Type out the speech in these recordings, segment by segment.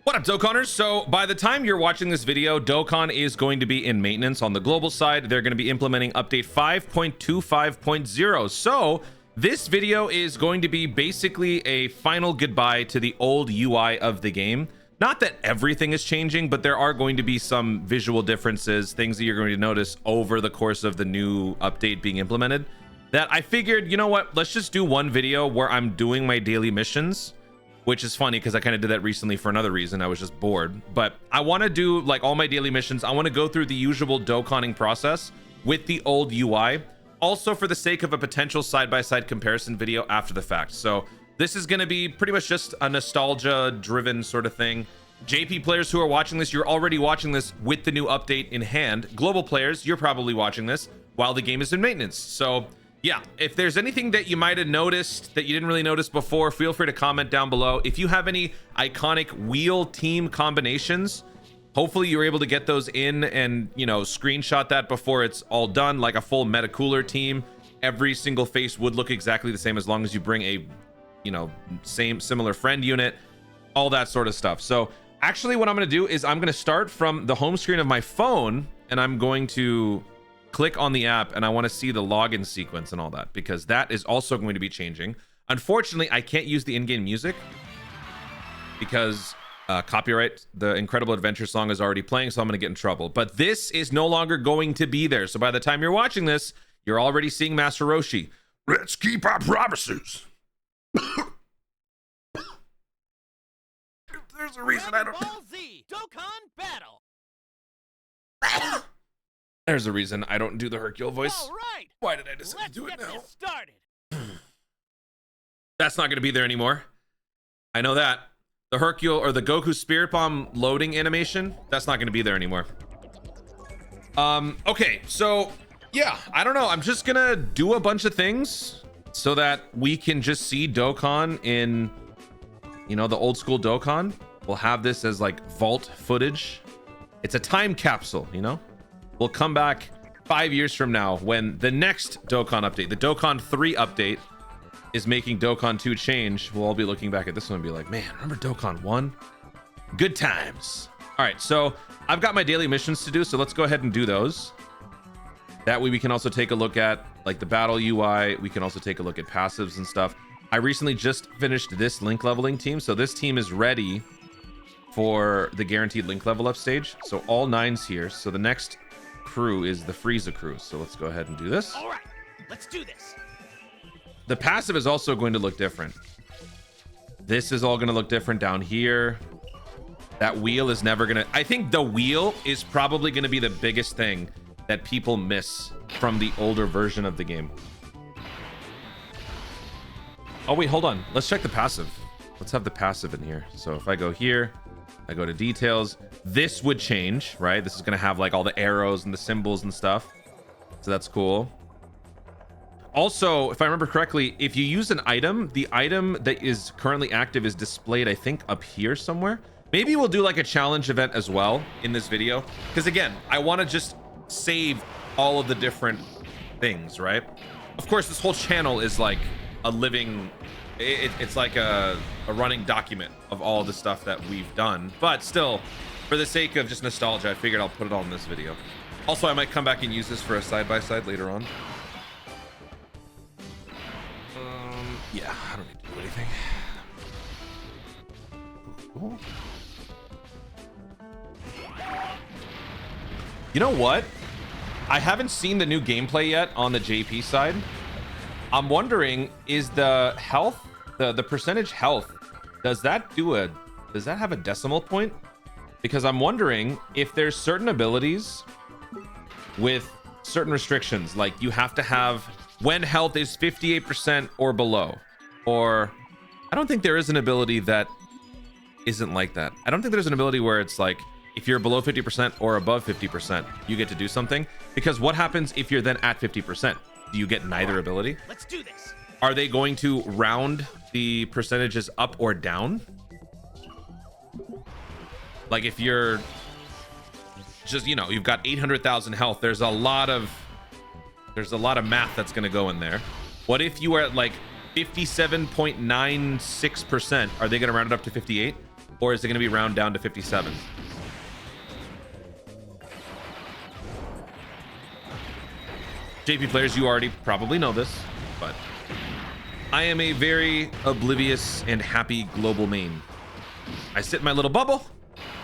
What up, Dokkanners? So by the time you're watching this video, Dokkan is going to be in maintenance on the global side. They're going to be implementing update 5.25.0. So this video is going to be basically a final goodbye to the old UI of the game. Not that everything is changing, but there are going to be some visual differences, things that you're going to notice over the course of the new update being implemented, that I figured, you know what, let's just do one video where I'm doing my daily missions. Which is funny because I kind of did that recently for another reason. I was just bored. But I want to do like all my daily missions. I want to go through the usual Dokkanning process with the old UI. Also for the sake of a potential side-by-side comparison video after the fact. So this is going to be pretty much just a nostalgia-driven sort of thing. JP players who are watching this, you're already watching this with the new update in hand. Global players, you're probably watching this while the game is in maintenance. So yeah, if there's anything that you might have noticed that you didn't really notice before, feel free to comment down below. If you have any iconic wheel team combinations, hopefully you're able to get those in and, you know, screenshot that before it's all done, like a full meta cooler team. Every single face would look exactly the same as long as you bring a, you know, similar friend unit, all that sort of stuff. So actually what I'm going to do is I'm going to start from the home screen of my phone, and I'm going to click on the app, and I want to see the login sequence and all that, because that is also going to be changing. Unfortunately, I can't use the in-game music because copyright. The Incredible Adventure song is already playing, so I'm going to get in trouble. But this is no longer going to be there. So by the time you're watching this, you're already seeing Master Roshi. Let's keep our promises. There's a reason I don't. Ball Z, Dokkan Battle. There's a reason I don't do the Hercule voice. All right. Why did I decide to do it now? Let's get this started. That's not going to be there anymore. I know that. The Hercule or the Goku Spirit Bomb loading animation, that's not going to be there anymore. Okay, so yeah, I don't know. I'm just going to do a bunch of things so that we can just see Dokkan in, you know, the old school Dokkan. We'll have this as like vault footage. It's a time capsule, you know? We'll come back 5 years from now when the next Dokkan update, the Dokkan 3 update, is making Dokkan 2 change. We'll all be looking back at this one and be like, man, remember Dokkan 1? Good times. All right, so I've got my daily missions to do, so let's go ahead and do those. That way we can also take a look at like the battle UI. We can also take a look at passives and stuff. I recently just finished this link leveling team, so this team is ready for the guaranteed link level up stage. So all 9's here. So the next crew is the Frieza crew. So let's go ahead and do this. All right, let's do this. The passive is also going to look different. This is all going to look different down here. That wheel is never going to... I think the wheel is probably going to be the biggest thing that people miss from the older version of the game. Oh, wait, hold on. Let's check the passive. Let's have the passive in here. So if I go here, I go to details, this would change, right? This is going to have like all the arrows and the symbols and stuff. So that's cool. Also, if I remember correctly, if you use an item, the item that is currently active is displayed, I think, up here somewhere. Maybe we'll do like a challenge event as well in this video. Because again, I want to just save all of the different things, right? Of course, this whole channel is like a living... It's like a running document of all the stuff that we've done, but still, for the sake of just nostalgia, I figured I'll put it all in this video. Also, I might come back and use this for a side-by-side later on. Yeah, I don't need to do anything. Cool. You know what? I haven't seen the new gameplay yet on the JP side. I'm wondering, is the health, the percentage health, does that have a decimal point? Because I'm wondering if there's certain abilities with certain restrictions, like you have to have when health is 58% or below, or I don't think there is an ability that isn't like that. I don't think there's an ability where it's like if you're below 50% or above 50%, you get to do something. Because what happens if you're then at 50%? Do you get neither ability? Let's do this. Are they going to round the percentages up or down? Like if you're just, you know, you've got 800,000 health, there's a lot of math that's going to go in there. What if you are at like 57.96%? Are they going to round it up to 58? or is it going to be round down to 57? JP players, you already probably know this, but I am a very oblivious and happy global main. I sit in my little bubble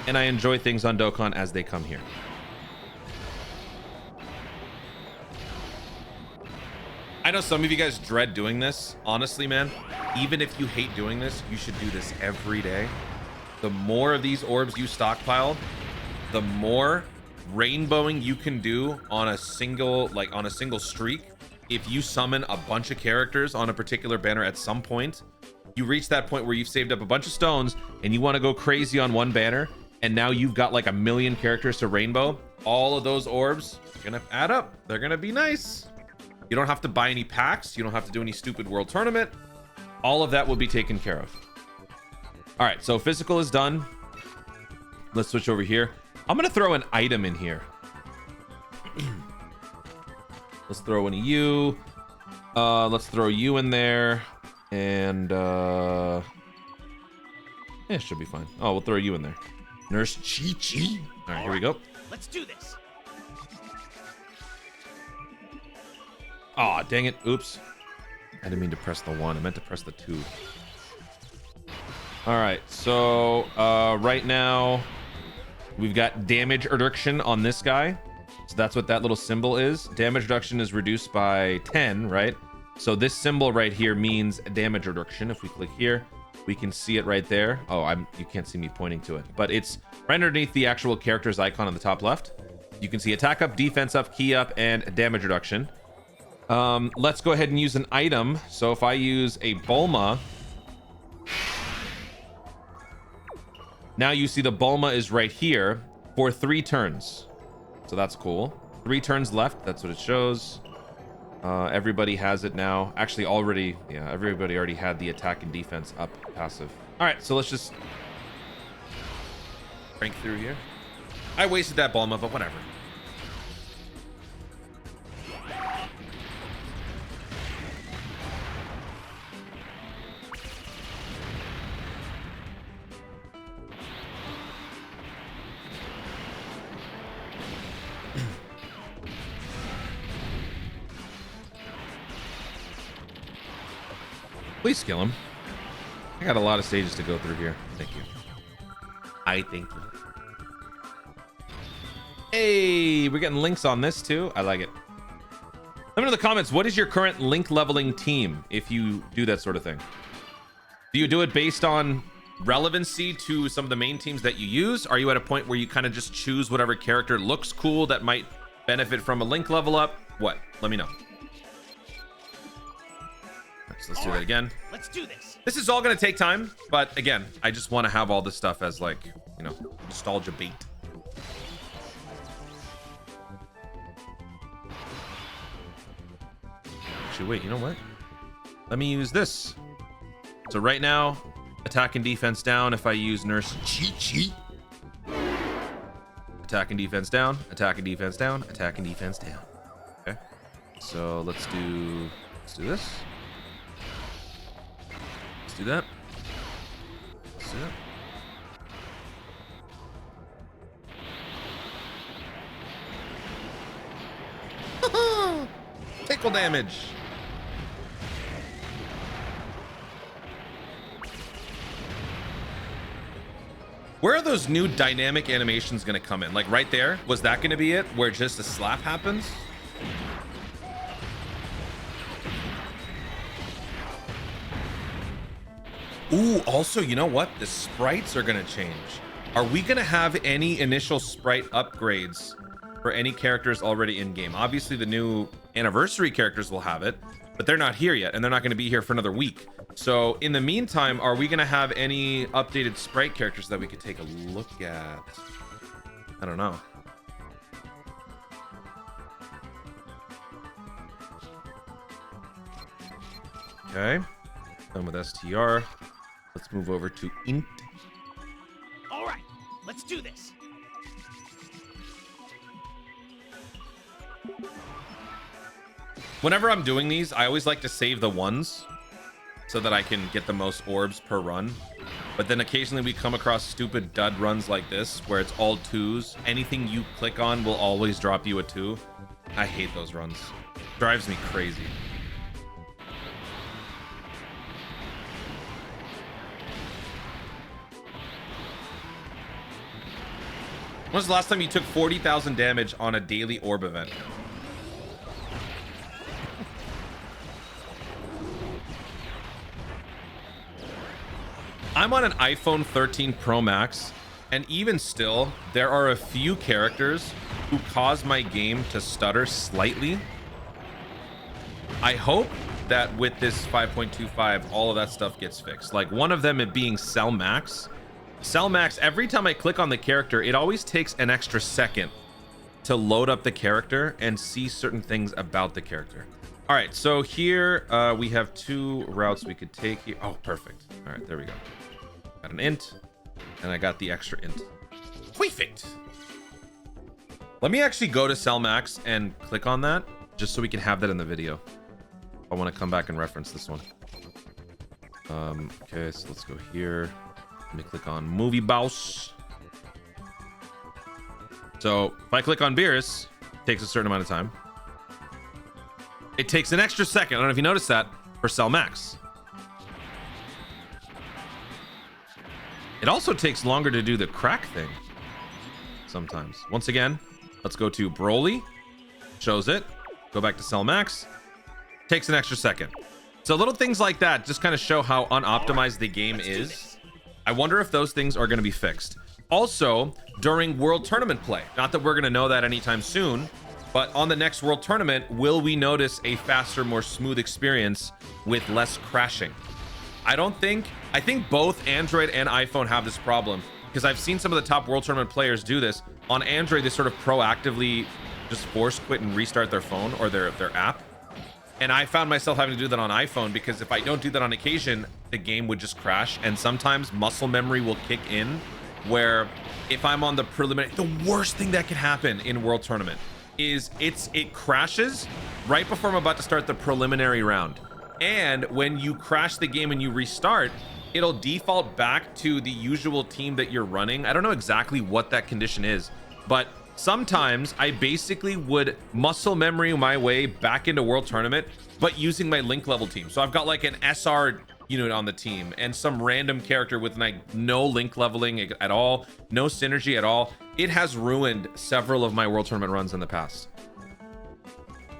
and I enjoy things on Dokkan as they come here. I know some of you guys dread doing this. Honestly, man, even if you hate doing this, you should do this every day. The more of these orbs you stockpile, the more rainbowing you can do on a single streak. If you summon a bunch of characters on a particular banner at some point, you reach that point where you've saved up a bunch of stones and you want to go crazy on one banner, and now you've got like 1 million characters to rainbow. All of those orbs are gonna add up. They're gonna be nice. You don't have to buy any packs. You don't have to do any stupid world tournament. All of that will be taken care of. All right, so physical is done. Let's switch over here. I'm gonna throw an item in here. Let's throw in a U. Let's throw you in there, and yeah, it should be fine. Oh, we'll throw you in there. Nurse Chi-Chi. All right, here we go. Let's do this. Aw, dang it. Oops. I didn't mean to press the 1. I meant to press the 2. All right, so right now we've got damage reduction on this guy. So that's what that little symbol is. Damage reduction is reduced by 10, right? So this symbol right here means damage reduction. If we click here, we can see it right there. Oh, you can't see me pointing to it, but it's right underneath the actual character's icon on the top left. You can see attack up, defense up, key up, and damage reduction. Let's go ahead and use an item. So if I use a Bulma, now you see the Bulma is right here for 3 turns. So that's cool. 3 turns left. That's what it shows. Everybody has it now. Actually, everybody already had the attack and defense up passive. All right, so let's just crank through here. I wasted that Bulma, but whatever. Please kill him. I got a lot of stages to go through here. Thank you. I thank you. Hey, we're getting links on this too. I like it. Let me know in the comments, what is your current link leveling team if you do that sort of thing? Do you do it based on relevancy to some of the main teams that you use? Are you at a point where you kind of just choose whatever character looks cool that might benefit from a link level up? What? Let me know. So let's do that again. Let's do this. This is all going to take time, but again, I just want to have all this stuff as like, you know, nostalgia bait. Actually, wait, you know what? Let me use this. So right now, attack and defense down if I use Nurse Chi-Chi. Attack and defense down, attack and defense down, attack and defense down. Okay. So let's do this. Do that. Let's do that. Tickle damage. Where are those new dynamic animations going to come in? Like right there? Was that going to be it? Where just a slap happens? Ooh, also, you know what? The sprites are going to change. Are we going to have any initial sprite upgrades for any characters already in game? Obviously, the new anniversary characters will have it, but they're not here yet, and they're not going to be here for another week. So in the meantime, are we going to have any updated sprite characters that we could take a look at? I don't know. Okay. Done with STR. Let's move over to int. All right, let's do this. Whenever I'm doing these, I always like to save the ones so that I can get the most orbs per run. But then occasionally we come across stupid dud runs like this where it's all 2s. Anything you click on will always drop you a 2. I hate those runs. Drives me crazy. When was the last time you took 40,000 damage on a daily orb event? I'm on an iPhone 13 Pro Max, and even still, there are a few characters who cause my game to stutter slightly. I hope that with this 5.25, all of that stuff gets fixed. Like one of them, it being Cellmax. Cellmax, every time I click on the character, it always takes an extra second to load up the character and see certain things about the character. All right, so here we have 2 routes we could take here. Oh, perfect. All right, there we go. Got an int, and I got the extra int. Perfect. Let me actually go to Cellmax and click on that, just so we can have that in the video. I want to come back and reference this one. Okay, so let's go here. Let me click on Movie Boss. So if I click on Beerus, it takes a certain amount of time. It takes an extra second. I don't know if you noticed that for Cellmax. It also takes longer to do the crack thing sometimes. Once again, let's go to Broly. Shows it. Go back to Cellmax. Takes an extra second. So little things like that just kind of show how unoptimized the game is. I wonder if those things are going to be fixed. Also, during World Tournament play, not that we're going to know that anytime soon, but on the next World Tournament, will we notice a faster, more smooth experience with less crashing? I think both Android and iPhone have this problem, because I've seen some of the top World Tournament players do this. On Android, they sort of proactively just force quit and restart their phone or their app. And I found myself having to do that on iPhone, because if I don't do that on occasion, the game would just crash. And sometimes muscle memory will kick in, where if I'm on the preliminary, the worst thing that can happen in World Tournament is it crashes right before I'm about to start the preliminary round. And when you crash the game and you restart, it'll default back to the usual team that you're running. I don't know exactly what that condition is, but sometimes I basically would muscle memory my way back into World Tournament, but using my link level team. So I've got like an SR unit on the team and some random character with like no link leveling at all, no synergy at all. It has ruined several of my World Tournament runs in the past.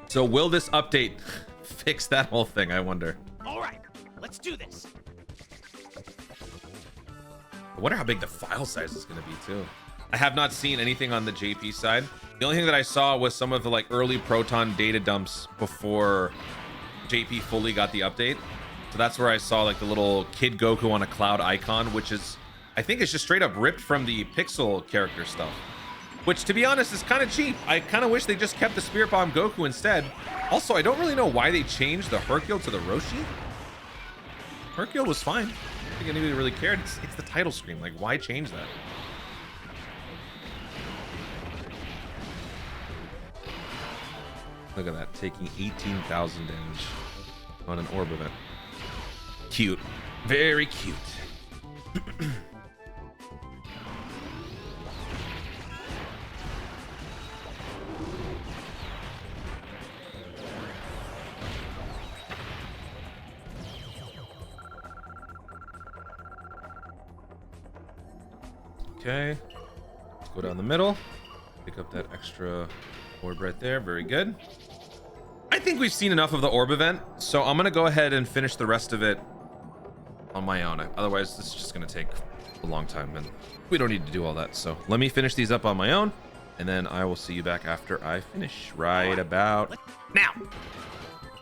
So will this update fix that whole thing, I wonder? All right, let's do this. I wonder how big the file size is going to be too. I have not seen anything on the JP side. The only thing that I saw was some of the like early Proton data dumps before JP fully got the update. So that's where I saw like the little Kid Goku on a cloud icon, which is, I think it's just straight up ripped from the Pixel character stuff, which to be honest is kind of cheap. I kind of wish they just kept the Spirit Bomb Goku instead. Also, I don't really know why they changed the Hercule to the Roshi. Hercule was fine. I don't think anybody really cared. It's the title screen. Like, why change that? Look at that, taking 18,000 damage on an orb event. Cute. Very cute. Okay, let's go down the middle, pick up that extra orb right there. Very good. I think we've seen enough of the orb event, so I'm gonna go ahead and finish the rest of it on my own. Otherwise, this is just gonna take a long time, and we don't need to do all that. So let me finish these up on my own, and then I will see you back after I finish right about now.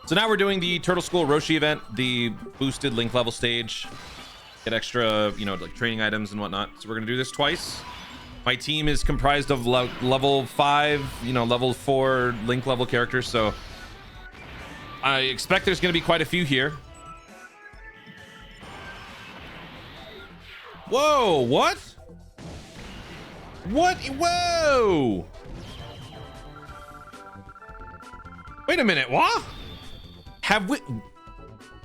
So now we're doing the Turtle School Roshi event, the boosted link level stage. Get extra, you know, like training items and whatnot. So we're gonna do this twice. My team is comprised of level 5, you know, level 4 link level characters. So I expect there's gonna be quite a few here. Whoa, what? What? Whoa! Wait a minute, what? Have we...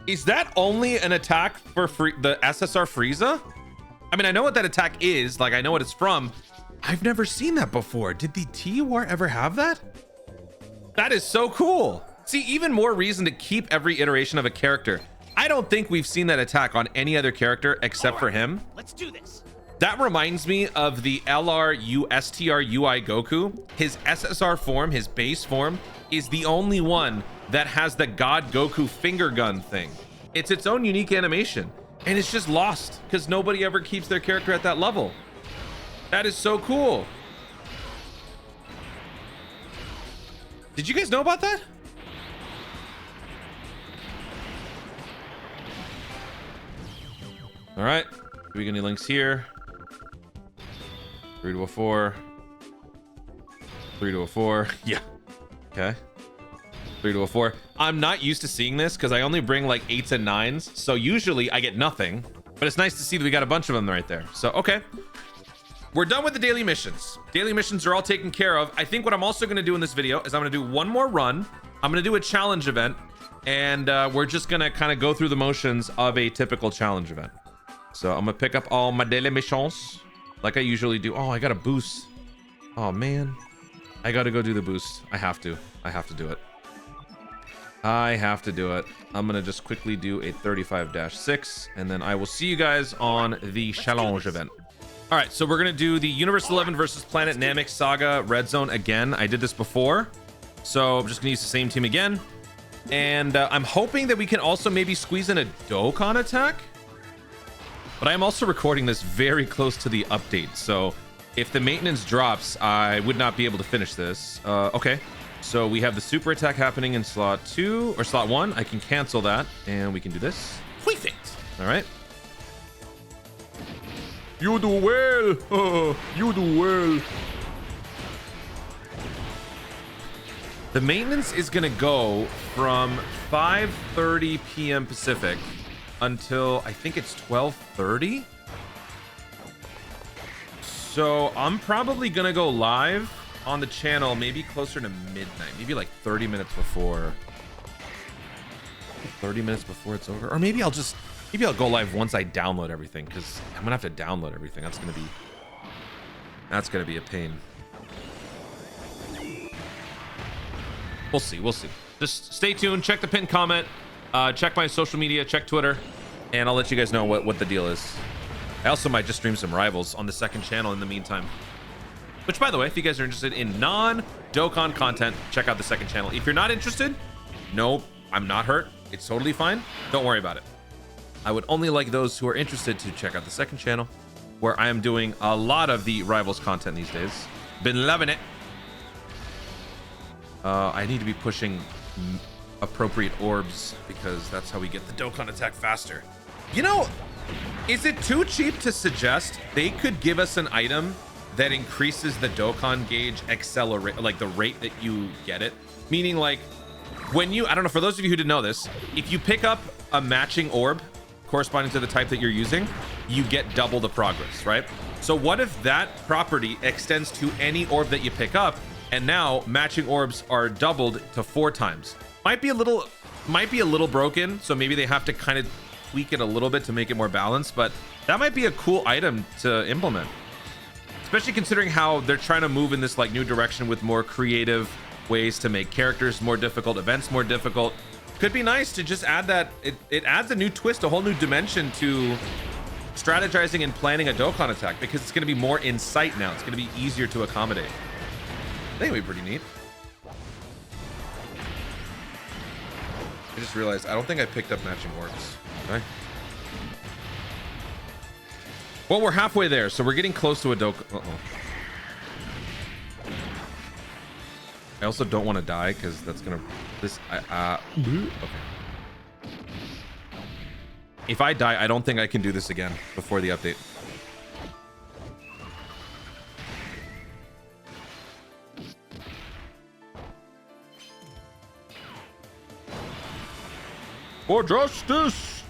Is that only an attack for the SSR Frieza? I mean, I know what that attack is. Like, I know what it's from. I've never seen that before. Did the T-War ever have that? That is so cool. See, even more reason to keep every iteration of a character. I don't think we've seen that attack on any other character except for him. Let's do this. That reminds me of the LRUSTRUI Goku. His SSR form, his base form, is the only one that has the God Goku finger gun thing. It's its own unique animation, and it's just lost because nobody ever keeps their character at that level. That is so cool. Did you guys know about that? All right, do we get any links here? 3 to a 4. 3 to a 4. Yeah. Okay. 3 to a 4. I'm not used to seeing this because I only bring like 8s and 9s. So usually I get nothing, but it's nice to see that we got a bunch of them right there. So, okay. We're done with the daily missions. Daily missions are all taken care of. I think what I'm also going to do in this video is I'm going to do one more run. I'm going to do a challenge event, and we're just going to kind of go through the motions of a typical challenge event. So I'm going to pick up all my daily missions like I usually do. Oh, I got a boost. Oh, man. I got to go do the boost. I have to do it. I have to do it. I'm going to just quickly do a 35-6, and then I will see you guys on the challenge event. All right, so we're going to do the Universe 11 versus Planet Namek Saga Red Zone again. I did this before, so I'm just going to use the same team again. And I'm hoping that we can also maybe squeeze in a Dokkan attack. But I am also recording this very close to the update, so if the maintenance drops, I would not be able to finish this. Okay, so we have the super attack happening in slot 2 or slot 1. I can cancel that, and we can do this. Perfect. All right. You do well. You do well. The maintenance is gonna go from 5:30 p.m. Pacific until I think it's 12:30. So I'm probably gonna go live on the channel maybe closer to midnight, maybe like 30 minutes before. 30 minutes before it's over, or maybe I'll go live once I download everything, because I'm gonna have to download everything. That's gonna be a pain. We'll see. Just stay tuned, check the pinned comment, check my social media, check Twitter, and I'll let you guys know what the deal is. I also might just stream some Rivals on the second channel in the meantime. Which, by the way, if you guys are interested in non-Dokkan content, check out the second channel. If you're not interested, no, I'm not hurt. It's totally fine. Don't worry about it. I would only like those who are interested to check out the second channel, where I am doing a lot of the Rivals content these days. Been loving it. I need to be pushing appropriate orbs, because that's how we get the Dokkan attack faster. You know, is it too cheap to suggest they could give us an item that increases the Dokkan gauge accelerate, like the rate that you get it? Meaning, like, when you, I don't know, for those of you who didn't know this, if you pick up a matching orb corresponding to the type that you're using, you get double the progress, right? So what if that property extends to any orb that you pick up, and now matching orbs are doubled to 4 times? Might be a little broken, so maybe they have to kind of tweak it a little bit to make it more balanced, but that might be a cool item to implement, especially considering how they're trying to move in this like new direction with more creative ways to make characters more difficult, events more difficult. Could be nice to just add that. It adds a new twist, a whole new dimension to strategizing and planning a Dokkan attack, because it's going to be more in sight now. It's going to be easier to accommodate. I think it'd be pretty neat. I just realized I don't think I picked up matching orbs. Okay. Well, we're halfway there, so we're getting close to a Dokkan. I also don't want to die, because that's gonna okay. If I die, I don't think I can do this again before the update. For justice.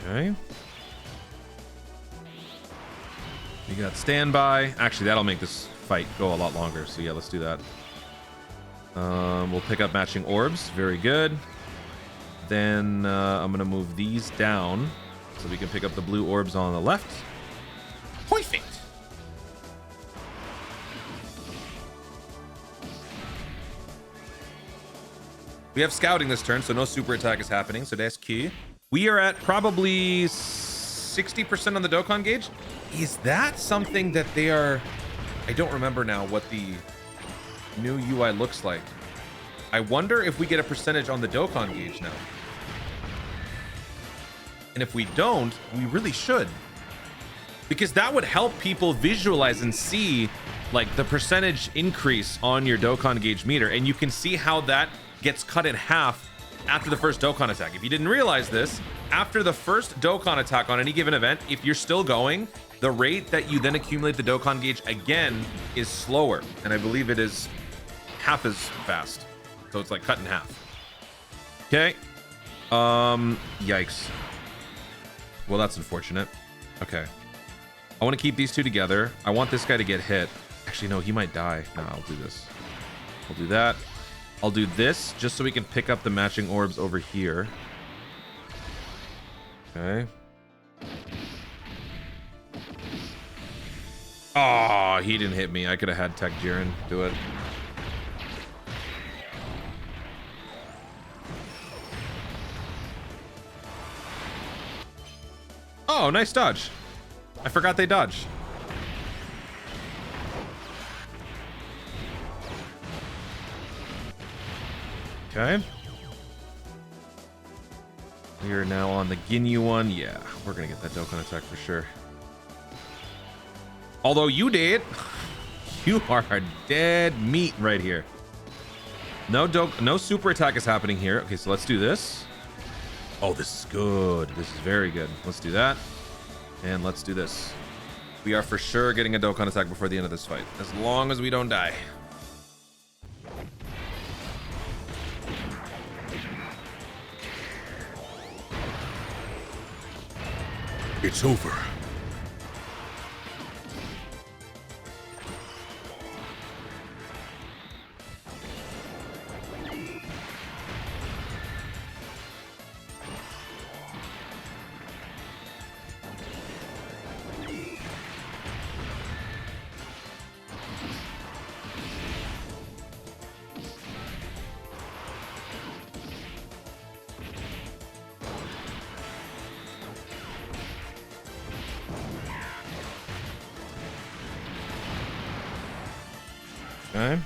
Okay. We got standby. Actually, that'll make this fight go a lot longer. So yeah, let's do that. We'll pick up matching orbs. Very good. Then I'm gonna move these down so we can pick up the blue orbs on the left. Perfect. We have scouting this turn, so no super attack is happening, so that's key. We are at probably 60% on the Dokkan gauge. Is that something that they are... I don't remember now what the new UI looks like. I wonder if we get a percentage on the Dokkan gauge now. And if we don't, we really should. Because that would help people visualize and see like the percentage increase on your Dokkan gauge meter. And you can see how that gets cut in half after the first Dokkan attack. If you didn't realize this, after the first Dokkan attack on any given event, if you're still going, the rate that you then accumulate the Dokkan gauge again is slower. And I believe it is half as fast. So it's like cut in half. Okay. Yikes. Well, that's unfortunate. Okay. I want to keep these two together. I want this guy to get hit. Actually, no, he might die. No, I'll do this. I'll do that. I'll do this just so we can pick up the matching orbs over here. Okay. Oh, he didn't hit me. I could have had Tech Jiren do it. Oh, nice dodge. I forgot they dodge. Okay. We are now on the Ginyu one. Yeah, we're gonna get that Dokkan attack for sure. Although you did. You are a dead meat right here. No super attack is happening here. Okay, so let's do this. Oh, this is good. This is very good. Let's do that. And let's do this. We are for sure getting a Dokkan attack before the end of this fight. As long as we don't die. It's over. Okay.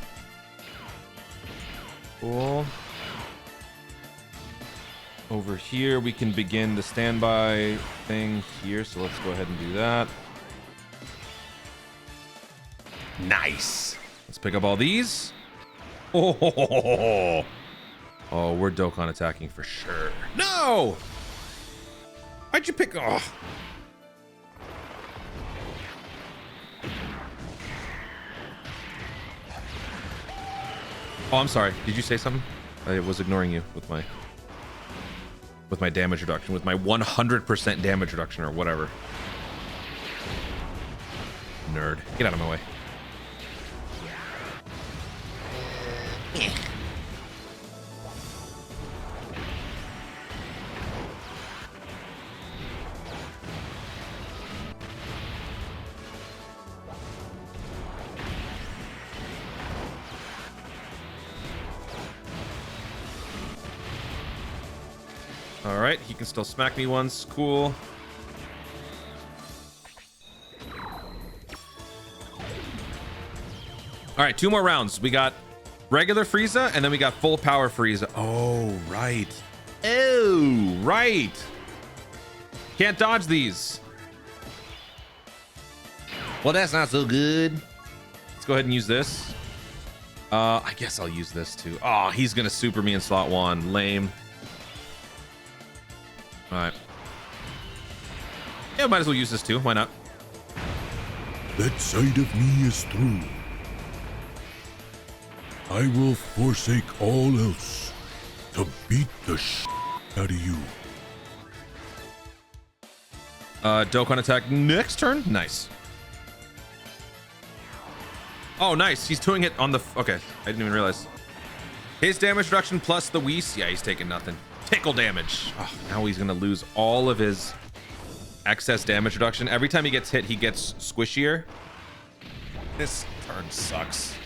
Cool. Over here, we can begin the standby thing here. So let's go ahead and do that. Nice. Let's pick up all these. Oh, we're Dokkan attacking for sure. No! Why'd you pick? Oh. Oh, I'm sorry. Did you say something? I was ignoring you with my damage reduction, with my 100% damage reduction or whatever. Nerd. Get out of my way. All right, he can still smack me once. Cool. All right, 2 more rounds. We got regular Frieza, and then we got full power Frieza. Oh, right. Oh, right. Can't dodge these. Well, that's not so good. Let's go ahead and use this. I guess I'll use this too. Oh, he's gonna super me in slot 1. Lame. All right. Yeah, might as well use this too. Why not? That side of me is through. I will forsake all else to beat the out of you. Dokkan attack next turn. Nice. Oh, nice. He's doing it on the... Okay, I didn't even realize. His damage reduction plus the Whis. Yeah, he's taking nothing. Tickle damage. Oh, now he's gonna lose all of his excess damage reduction. Every time he gets hit, he gets squishier. This turn sucks.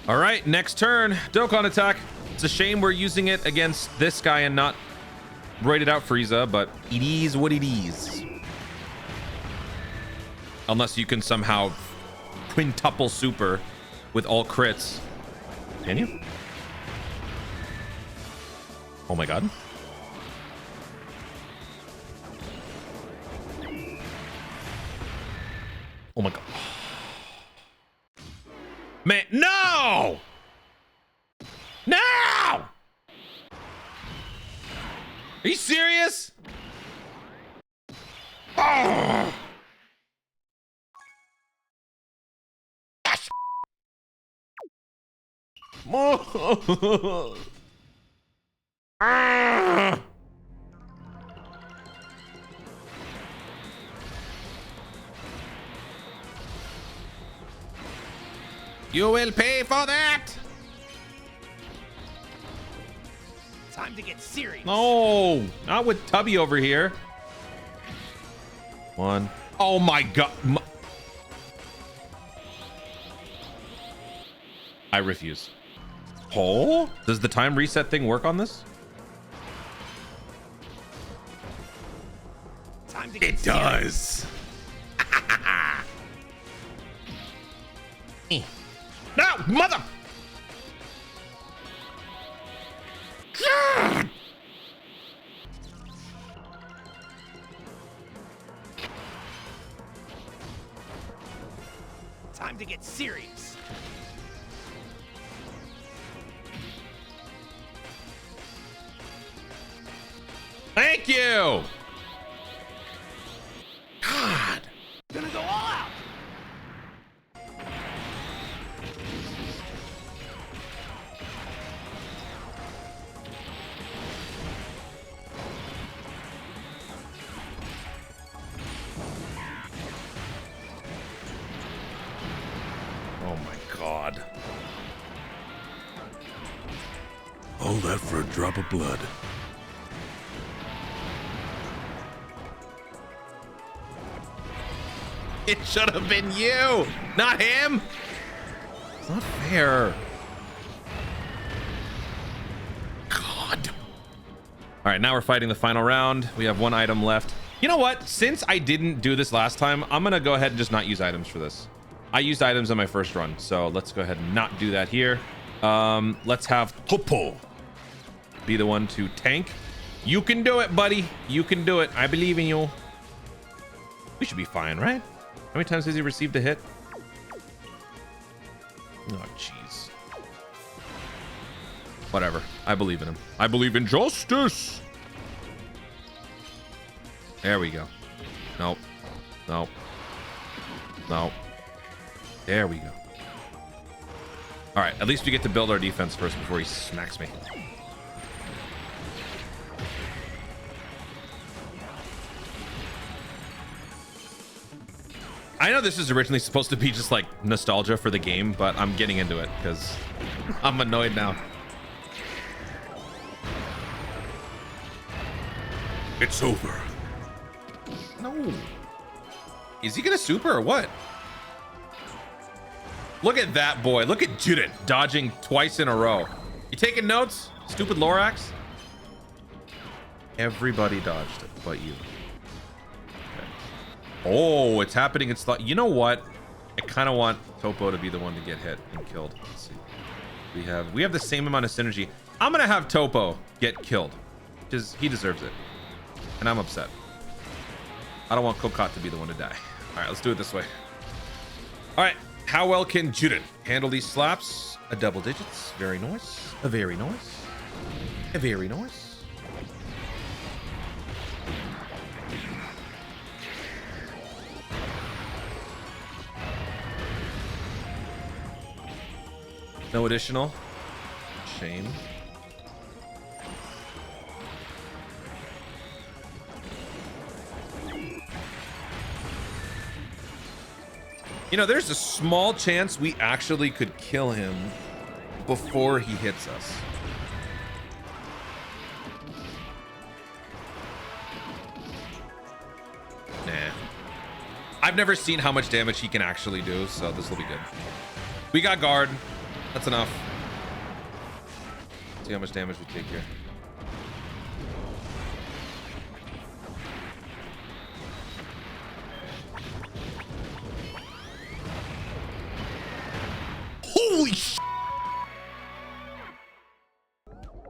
All right, next turn, Dokkan attack. It's a shame we're using it against this guy and not roided out Frieza, but it is what it is. Unless you can somehow quintuple super with all crits. Can you? Oh my god. Oh my god. Man, no! No! Are you serious? Oh! Ah! You will pay for that. Time to get serious. No, not with Tubby over here. One. Oh my god. I refuse. Oh, does the time reset thing work on this? Time to get It serious. does. No, mother. Time to get serious. Thank you. God. Gonna go all out. Oh my god. All that for a drop of blood. It should have been you, not him. It's not fair. God. All right, now we're fighting the final round. We have one item left. You know what? Since I didn't do this last time, I'm gonna go ahead and just not use items for this. I used items on my first run, so let's go ahead and not do that here. Let's have Topo be the one to tank. You can do it, buddy. You can do it. I believe in you. We should be fine, right? How many times has he received a hit? Oh, jeez. Whatever. I believe in him. I believe in justice. There we go. Nope. Nope. Nope. There we go. All right. At least we get to build our defense first before he smacks me. I know this is originally supposed to be just like nostalgia for the game, but I'm getting into it because I'm annoyed now. It's over. No. Is he gonna super or what? Look at that boy. Look at Judith dodging twice in a row. You taking notes, stupid Lorax? Everybody dodged it but you. Oh, it's happening. It's like, you know what? I kind of want Topo to be the one to get hit and killed. Let's see. We have the same amount of synergy. I'm gonna have Topo get killed because he deserves it, and I'm upset. I don't want Kokot to be the one to die. All right, let's do it this way. All right, how well can Judith handle these slaps? A double digits. Very nice. A very nice. A very nice. No additional. Shame. You know, there's a small chance we actually could kill him before he hits us. Nah. I've never seen how much damage he can actually do, so this will be good. We got guard. That's enough. Let's see how much damage we take here. Holy sh!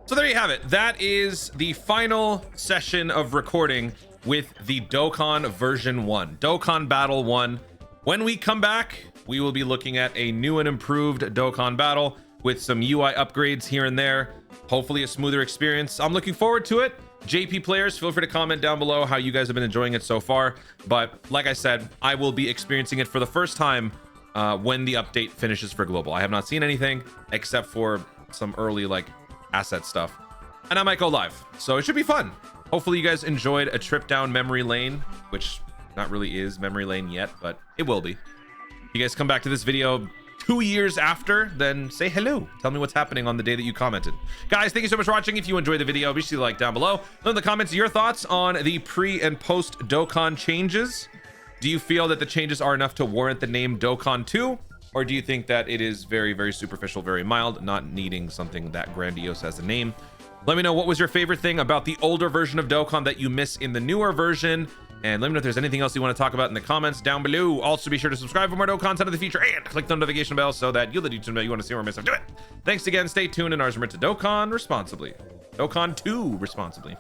So there you have it. That is the final session of recording with the Dokkan version 1, Dokkan Battle 1. When we come back, we will be looking at a new and improved Dokkan Battle with some UI upgrades here and there. Hopefully a smoother experience. I'm looking forward to it. JP players, feel free to comment down below how you guys have been enjoying it so far. But like I said, I will be experiencing it for the first time when the update finishes for global. I have not seen anything except for some early like asset stuff, and I might go live, so it should be fun. Hopefully you guys enjoyed a trip down memory lane, which not really is memory lane yet, but it will be. If you guys come back to this video 2 years after, then say hello. Tell me what's happening on the day that you commented. Guys, thank you so much for watching. If you enjoyed the video, be sure to like down below. Leave in the comments your thoughts on the pre and post Dokkan changes. Do you feel that the changes are enough to warrant the name Dokkan 2? Or do you think that it is very, very superficial, very mild, not needing something that grandiose as a name? Let me know what was your favorite thing about the older version of Dokkan that you miss in the newer version. And let me know if there's anything else you want to talk about in the comments down below. Also, be sure to subscribe for more Dokkan content in the future and click the notification bell so that you'll let YouTube know you want to see more myself do it. Thanks again. Stay tuned and ours to Dokkan responsibly. Dokkan 2 responsibly.